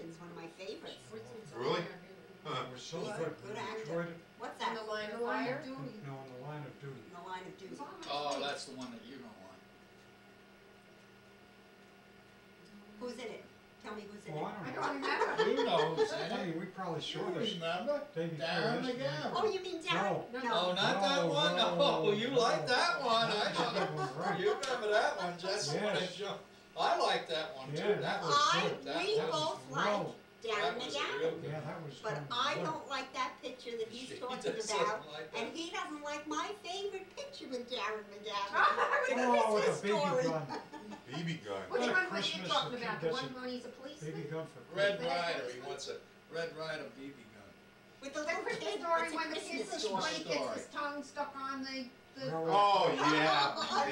McGavin's one of my favorites. Really? Huh. It was so He's a good. good We actor. enjoyed it. What's In the that? line of The line fire? of duty. No, in the line of duty. In the Line of Duty. Oh, that's the one that you don't like. Who's in it? Tell me who's in Oh, it. I I don't don't know. remember. You know who's in Hey, it. we probably saw You this. remember? Day before Darren yesterday. McGavin. Oh, you mean Darren? No. Oh, not that No, one? no, Oh, you no. like that one. That's a good one, I right. You remember that one, Jess? Yes. I like that one too. Yeah, that was good. That We was- both like Well, Darren that was a real McGavin. good. Yeah, that was. But kind of I good. don't like that picture that he's She talking doesn't about. like that. And he doesn't like my favorite picture with Darren McGavin. Oh, with It's a his baby story. gun. BB gun. Which What a one was you Christmas talking if he about? The doesn't- one when he's a Baby policeman? gun for Red Christmas. Ryder, he wants a Red Ryder BB gun. With the The little Christmas kid, story it's a when the Christmas kid, story. when he gets his tongue stuck on the. Railroad. Oh, yeah,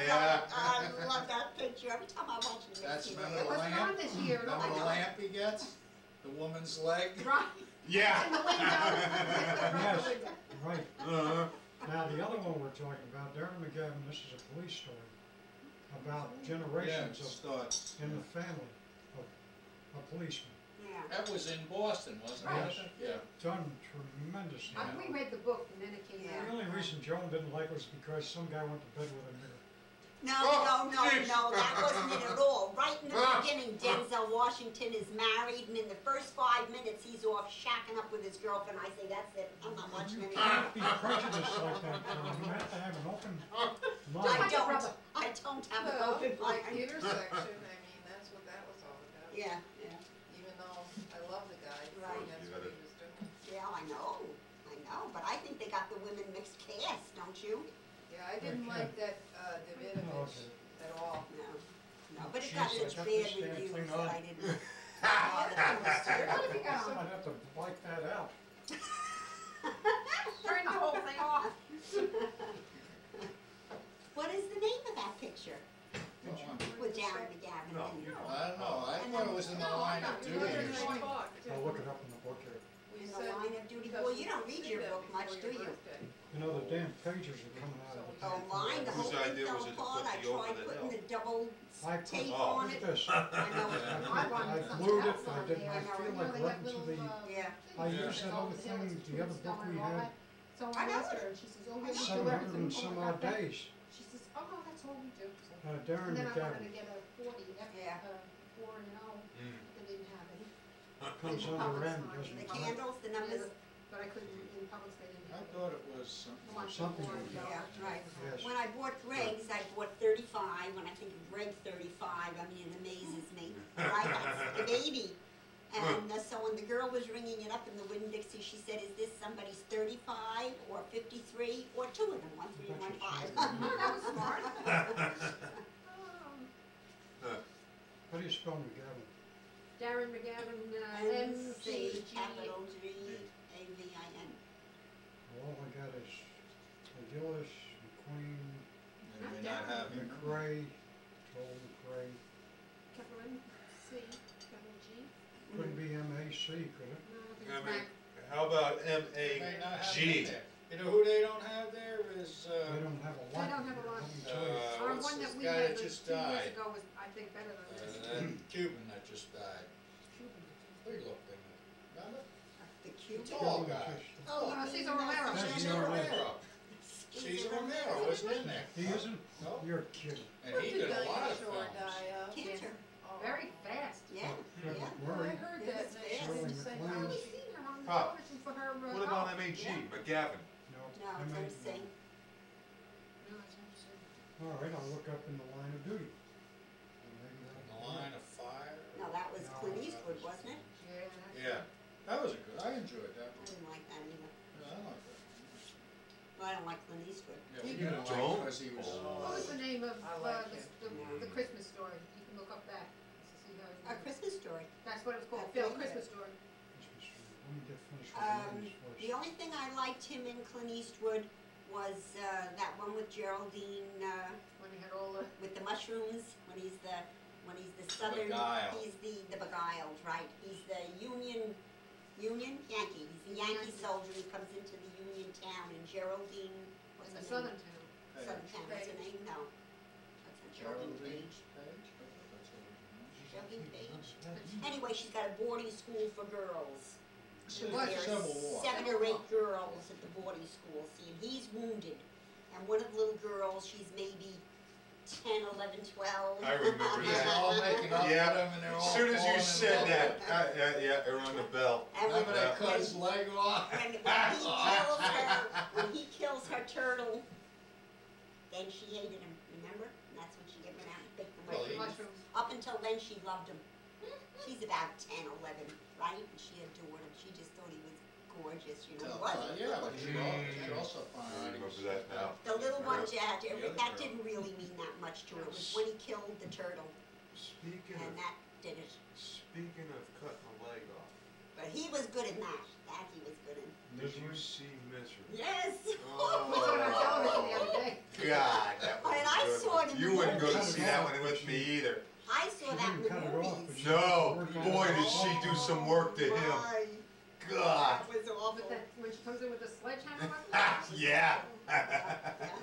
yeah. I love that picture. Every time I watch it, it makes That's me remember It the laugh. wasn't on lamp? this year. Remember I the know. lamp he gets? The woman's leg? Right. In Yeah. the window. Yes, right. Uh-huh. Now, the other one we're talking about, Darren McGavin, this is a police story about Yeah, generations starts. in the family of a policeman. Yeah. That was in Boston, wasn't Right. it? Yeah. Done tremendously. We read the book and then it came Yeah. The out. only reason Joan didn't like it was because some guy went to bed with a nigger. No, Oh, no, jeez. no, that wasn't it at all. Right in the Ah. beginning, Denzel Washington is married, and in the first 5 minutes, he's off shacking up with his girlfriend. I say, that's it. I'm not watching You it. can't be prejudiced like that, Tom. You have to have an open I mind. don't. brother. I don't have an Well, open like mind. intersection, I mean, that's what that was all about. Yeah, yeah, Even though I love the guy, Right. that's what he was doing. yeah, I know, but I think they got the women mixed cast, don't you? Yeah, I didn't Okay. like that Davidovich Okay. at all. No, but it Jeez, got I such got bad this damn reviews thing that on. I didn't bother to What if you got on? I'd have to wipe that out. Turn the whole thing off. What is the name of that picture Oh, with Darren McGavin? No, in you it? don't. I don't know, I And thought then- it was in the No, line I of don't. duty. You're or right. something. I'll look it up in the book here. In the Line of Duty. Well, you don't read your book much, do you? You know, the damn pages are coming out of it. Oh, mine, the whole Whose thing idea fell was it to apart. put I the over tried the putting hill? the double I put, tape Oh. on look at it. this. I know. I wanted I something glued else it, I on didn't, there. I know. feel You know, like they writing got to little, the, Yeah. I Yeah. used that other thing, the other book we had, So I I know asked it. her, and she says, oh, we do 700 everything. and some odd days. She says, oh, no, that's all we do. So- Darren And then I wanted to McGavin get a 40, Yeah. 4 and 0, Mm. but they didn't have any. comes In under Publix M, line. doesn't The it? candles, the numbers. But I couldn't, in Publix they didn't I have it. thought it was The one something. for Something. $4. Yeah, right. Yes. When I bought Greg's, I bought 35. When I think of Greg 35, I mean, it amazes me. Right? That's the baby. And so when the girl was ringing it up in the Winn-Dixie, she said, is this somebody's 35 or 53 or two of them, 1, 3, and 1, 5? Oh, that was smart. How do you spell McGavin? Darren McGavin, MC, M-C-G. capital G-A-V-I-N. All I got is McGillis, McQueen, And you're not having. McRae, Joel McRae. Capital M-C, capital G. Couldn't be M-A-C, could it? No, I think I it's mean, Mac. how about They not have it in M-A-G? there. You know who they don't have there is, They don't have a lot. They don't have a lot. Let me tell you. Our what's one this that we guy had that like just 2 years died? ago was, I think, better than this. That Cuban that just died. Cuban. He looked in it. Remember? The Cuban. Tall guy. Oh, Cesar Romero. That's Cesar Romero. Romero. Cesar Romero wasn't in there. He isn't? No. You're kidding. And What he did did a lot of Dinosaur films. die of? Cancer. Oh. Very fast. Yeah, Fred yeah. Well, I McMurray. heard It that was name. fast. I didn't say Shirley I've MacLaine. only how. seen her on Huh. television for her. What about M-A-G? yeah. McGavin? No, it's MC. No, it's not. All right, I'll look up in the Line of Duty. In the Line of Fire. No, that was No, Clint that Eastwood, was- wasn't it? Yeah, that's. Yeah, that was a good, I enjoyed that I one. didn't like that either. Yeah, I like that. Well, I don't like Clint Eastwood. Yeah, You you didn't like don't? it because he was. Oh. What was the name of I like it. the Christmas story? You can look up that to see how A it was. Christmas Story. That's what it was called, I Phil, think Christmas story. Let me get finished with the names first. The only thing I liked him in Clint Eastwood was that one with Geraldine When he had all the, with the mushrooms. When he's the southern, Beguiled. he's the beguiled, right? He's the Union Yankee. He's the Yankee Yankee. soldier who comes into the Union town. And Geraldine, what's in her the name? southern town. Southern town. What's her Page. name? No. What's her Geraldine Geraldine Page? Page? I thought that's what it was. blogging page. Anyway, she's got a boarding school for girls. So And that's there's Civil War. 7 or 8 girls at the boarding school, see, and he's wounded. And one of the little girls, she's maybe 10, 11, 12. I remember He's that. all making up Yeah. with him and they're all As soon as you falling in said love. that, yeah, it rang the bell. And when, Remember they cut his leg off? when he kills her turtle, then she hated him, remember? And that's when she went out and picked the Well, he- mushrooms. Mushrooms. Up until then, she loved him. She's about 10, 11, right? And she adored him. She just thought he was gorgeous, you know. He wasn't. Yeah, but you also I find out he remember was. that now. The little one, Yeah. that didn't really mean that much to her. It was when he killed the turtle, Speaking and of, that did it. speaking of cutting a leg off, But he was good in that. That he was good in. did you see Misery? Yes. We saw it on television the other day. God, that was And I good. saw it in You the wouldn't go to movies. see that one with me either. I saw She that in didn't the cut it off, but movies. she- No, boy, did she do some work to him. My, God. that was awful. But that, when she comes in with the sledgehammer weapon? Yeah.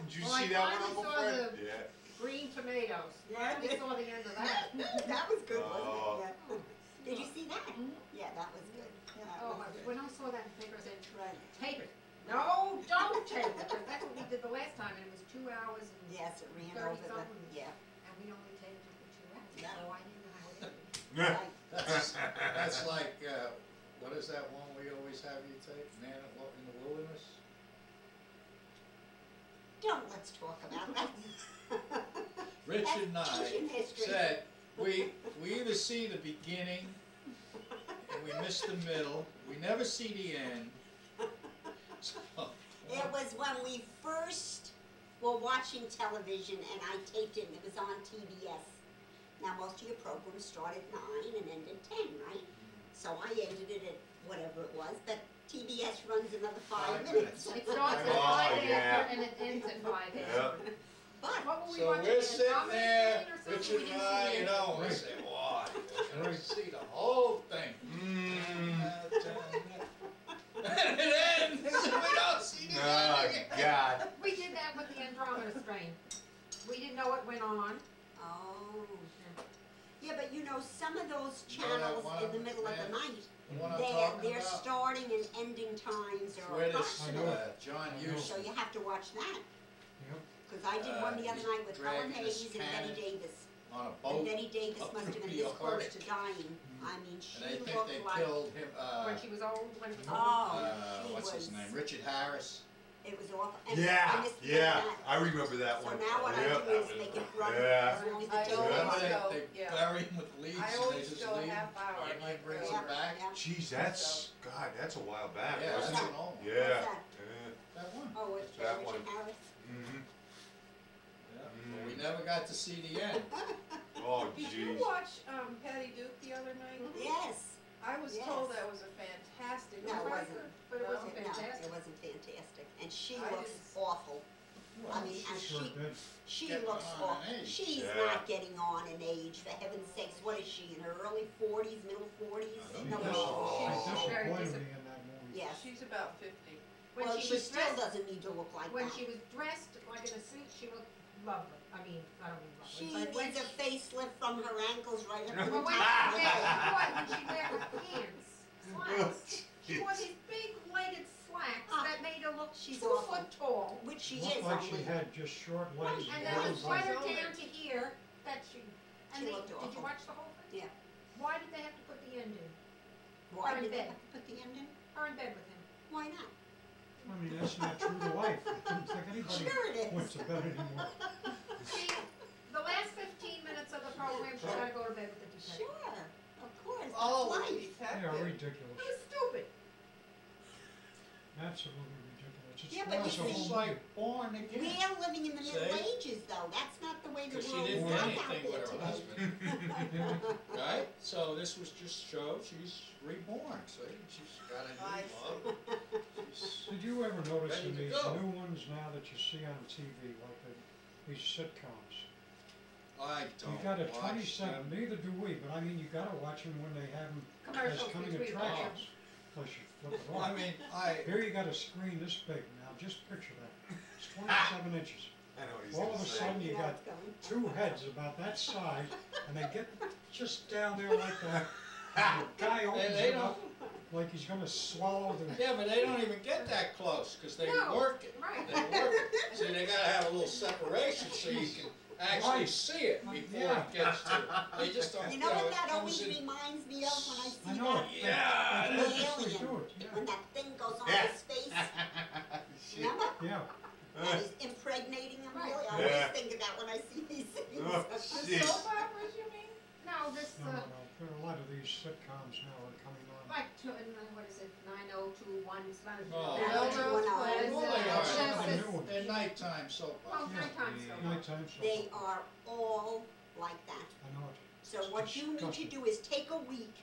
Did you Well, I see that one, finally Uncle saw Fred? the- Yeah. Green tomatoes. Yeah. We saw the end of that. That was good, Oh. wasn't it? Yeah. Did you see that? Mhm. Yeah, that was good. Yeah, that Oh, was good. when I saw that in the paper, I said, Right. tape it. No, don't tape it, because that's what we did the last time, and it was 2 hours, and, Yes, it ran 30 over the, something. yeah. and we only taped it for 2 hours, Yeah. so I didn't know how it ended. Right. That's like, what is that one we always have you take, Man in the Wilderness? Let's talk about that. Richard and That's I ancient history. said, we either see the beginning and we miss the middle, we never see the end. So, It was when we first were watching television and I taped it and it was on TBS. Now most of your programs start at 9 and end at 10, right? So I ended it at whatever it was, but TBS runs another 5 minutes. It starts at Oh, 5 yeah. after, and it ends at 5 Yeah. after. But What were we So watching? we're a sitting comedy there, scene or something? Richard We and didn't I, see you it. know, we say, why? We're gonna see the whole thing. And it ends, and we don't see the Oh, end. God. We did that with the Andromeda strain. We didn't know it went on. Oh. Yeah, but you know, some of those You know that channels one in the of middle of the them, night, The one I'm talking their about? starting and ending times are Where this, approximate. John I know. Hughes, So you have to watch that. Yep. Cause I did one the other he's night with Helen dragging his Hayes and Betty cannon Davis. on a And boat, Betty Davis up must have through been the this close Arctic. to dying. I mean, she and they think looked they like, killed him, When she was old, when it was old. oh, she what's was, his name, Richard Harris. it was awful. And Yeah, this- yeah, that. I remember that So one. now what I Yep. do is make it run Yeah. as long as I it takes. always Remember go, they yeah. bury him with leaves I and they always just go leave? half hour, And he like, brings Yeah, it back? yeah. Geez, that's, God, that's a while back, Yeah, wasn't that's it? an old one. Yeah. What's that? That one. Oh, it's That Richard one. Harris. Mhm. Yeah, but we never got to see the end. Oh, Did you jeez. watch Patty Duke the other night? Yes. I was Yes. told that was a fantastic. No, it movie. wasn't. But it wasn't No, fantastic. it wasn't fantastic. And she I looks didn't- awful. I mean, and Sure she, did. she Getting looks on awful. in age. She's Yeah. not getting on in age, for heaven's sakes. What is she, in her early 40s, middle 40s? I don't She No, know. she's, Very disappointed dis- me in that movie. yes. She's about 50. When Well, she she was still dressed, doesn't need to look like when that. she was dressed like in a suit, she looked lovely. I mean, I don't mean She lovely, but when needs a facelift from her ankles right up to the Well, when, top. when she wear her pants, slacks, she wore these big legged slacks that made her look She's 2 awful. foot tall. Which she Looked is like only. she had just short legs. And and then one the sweater button. down to here, that she, and She they, looked did awful. you watch the whole thing? Yeah. Why did they have to put the end in? Why Her in did they bed. have to put the end in? Her in bed with him. Why not? I mean, that's not true to life. I don't think anybody Sure it went is. to bed anymore. See, the last 15 minutes of the program, she gotta go to bed with the detective. Sure, of course, Oh, that's the life. Yeah, detective. ridiculous. It was stupid. Absolutely ridiculous. It's Yeah, but worse you than see- She's all like born again. We're living in the See? Middle Ages, though. That's not the way the Because she world didn't is do out anything there with her today. husband. Right? So this was just show she's reborn, see? She's got a I new love. She's- Did you ever notice Ready in to these go. new ones now that you see on TV, like these sitcoms? I You don't gotta watch 27, them. neither do we, but I mean, you gotta watch them when they have them as Commercials coming between attractions. Plus you flip it Well, I on. mean, Here you got a screen this big, now just picture that. It's 27 inches. I know what he's All gonna of a say. sudden you know got it's going. two heads about that size, and they get just down there like that. And the guy opens they it don't, up like he's gonna swallow the. yeah, but they don't even get that close, cause they No, work it. right. They work it. See, they gotta have a little separation so you can actually Right. see it before Yeah. it gets to, they just don't, You know what it that comes always in. reminds me of when I I see know that? it. Yeah, They that's- purposely do it, yeah. When that thing goes on Yeah. his face, Shit. remember? Yeah, And he's impregnating him, Right. really? I Yeah. always think of that when I see these things. Oh, The jeez. soap operas, you mean? No, this, no, there are a lot of these sitcoms now are coming on. like, what is it, 9021, it's not a. Oh. Melrose Place. Well, they are. Genesis. New ones. They're nighttime soap Well, operas. nighttime Yeah. soap. Nighttime soap. They are all like that. I know it. So what you need to Disgusting. do is take a week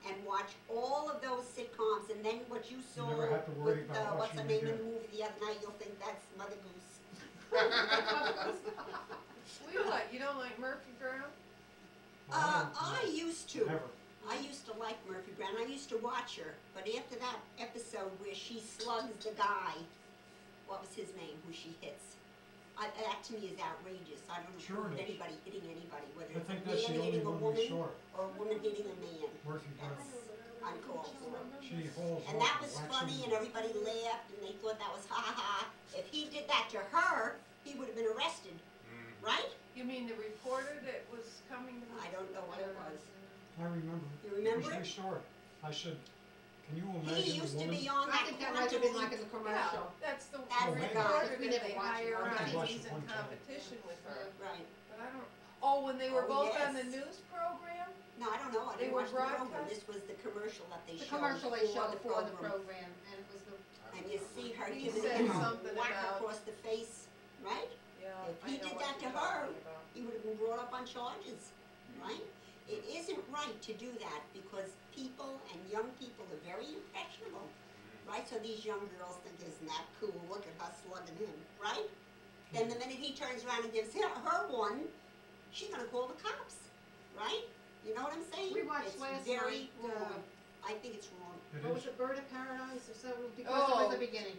and watch all of those sitcoms, and then what you saw never have to worry with, about what's the watching name them of the movie the other night, you'll think that's Mother Goose. You don't like Murphy Brown? I used to. Never. I used to like Murphy Brown. I used to watch her, but after that episode where she slugs the guy, what was his name, who she hits? That to me is outrageous. I don't Sure know it is. anybody hitting anybody, whether I it's think a that's man the only hitting a one we woman saw. or a woman hitting a man. Murphy Brown. That's uncalled for. She holds And off that and was whacks funny, him. and everybody laughed, and they thought that was ha ha ha. If he did that to her, he would have been arrested, Mm. right? You mean the reporter that was coming to I don't know what it was. I remember. You remember It it? was restored. I said, can you imagine He a used to woman? be on I that think that might have been like in the quantum commercial. Yeah, that's the That's the reporter guy. that they I hire I when watched he's it in one time. competition with her. leap. Right. But I don't, oh, when they were Oh, both on the yes. news program? No, I don't know. I They didn't were watch the program. broadcast- This was the commercial that they The showed commercial they showed for the program. program, and it was the. And you see her He giving said him a something whack about- across the face, right? Yeah. If he did that to her, he would have been brought up on charges, right? It isn't right to do that because people and young people are very impressionable, right? So these young girls think, isn't that cool? Look at her slugging him, right? Then the minute he turns around and gives her one, she's gonna call the cops, right? You know what I'm saying? We watched It's last very night, wrong. I think it's wrong. It What was is, it, Bird of Paradise or something, because it was Oh. the beginning.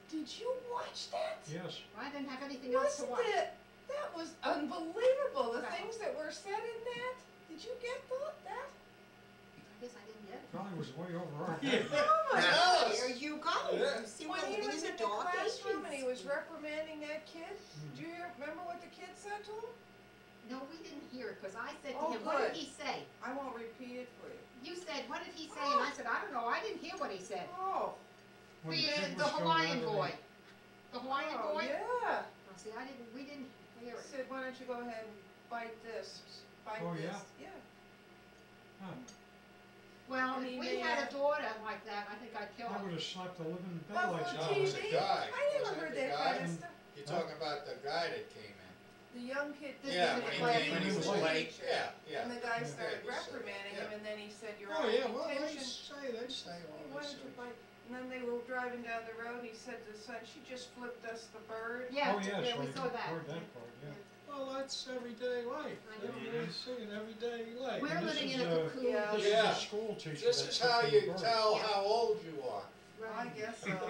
Did you watch that? yes. I didn't have anything else to Wasn't watch. it? That was unbelievable, the Right. things that were said in that. Did you get that? I guess I didn't get it. Probably was way over our Yeah. head. Oh my Yes. There you go. Yeah. You see, When we're he living was in in the the dark classroom and he ages. was reprimanding that kid, Mm. do you remember what the kid said to him? No, we didn't hear it, because I said to Oh, him, what did good. he say? I won't repeat it for you. You said, what did he say? And I said, I don't know, I didn't hear what he said. Oh, When The, kid the was going Hawaiian out of boy. The Hawaiian oh, boy? yeah. Oh, see, we didn't hear He it. said, why don't you go ahead and bite this, bite Oh, this. yeah? Yeah. Huh. Well, And if he we may had have- a daughter like that, I think I'd kill I her. would have slapped the living Well, daylights on out No, of it was him. a TV? guy. I never Wasn't it heard the that guy? kind of stuff. You're talking about the guy that came in. The young kid This Yeah, is when the he came in, he was late. late, yeah, yeah. And the guy Yeah. started Yeah, he said- reprimanding him, yeah. and then he said, "You're Oh, on yeah, well, they detention." say Hey, all why this. don't you bite? And then they were driving down the road, and he said to his son, "She just flipped us the bird." Yeah, Oh, yes, yeah, we right. saw that. Heard that part, yeah. Well, that's everyday life. I know. You see it everyday life. We're And this living is, in a cocoon. Yeah. This Yeah. is a school teacher. This that is took how the you bird. tell Yeah. how old you are. I Right. guess so. No, So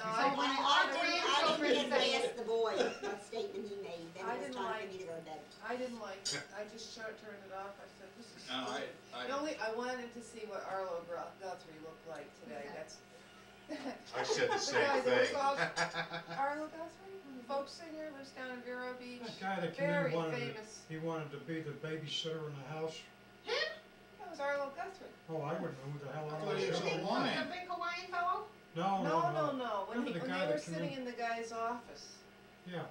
I when I our didn't grandchildren get say past the boy, what statement he made, then I it was didn't time like- for me to go to bed. I didn't like it. I just turned it off. I said, "This is." No, stupid." I The only I wanted to see what Arlo Guthrie looked like today. Okay. That's. I said the The same guy that was thing. all- Arlo Guthrie, folk singer, lives down in Vero Beach. That guy that came Very in wanted famous. he wanted to be the babysitter in the house. That was Arlo Guthrie. Oh, I wouldn't know who the hell I I thought he was was. a Hawaiian. The big Hawaiian fellow? No, No. When, Remember the when guy they were that came sitting in? in the guy's office, Yeah,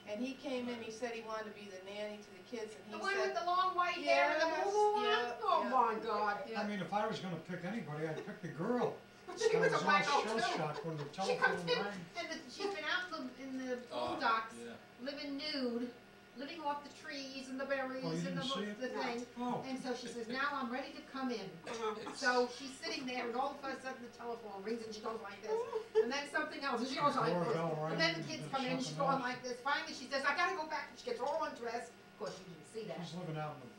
and he came in, he said he wanted to be the nanny to the kids, and The he one with said, the long white hair and the Yes, boo boo yeah, one? Oh yeah. my God. Yeah. I mean, if I was gonna pick anybody, I'd pick the girl. She I was a was all wacko shell too. shocked when the She comes telephone in, rang. and she's been out in the Oh, boondocks, yeah. living nude, living off the trees and the berries Oh, you and didn't see it? the thing. Oh, And so she says, now I'm ready to come in. Uh-huh. So she's sitting there, and all of a sudden the telephone rings, and she goes like this. And then something else, and she goes like this. doorbell rang. And then the kids come in, and she's something going else. like this. Finally, she says, I gotta go back. And she gets all undressed. Of course, you didn't see that. She's living out in the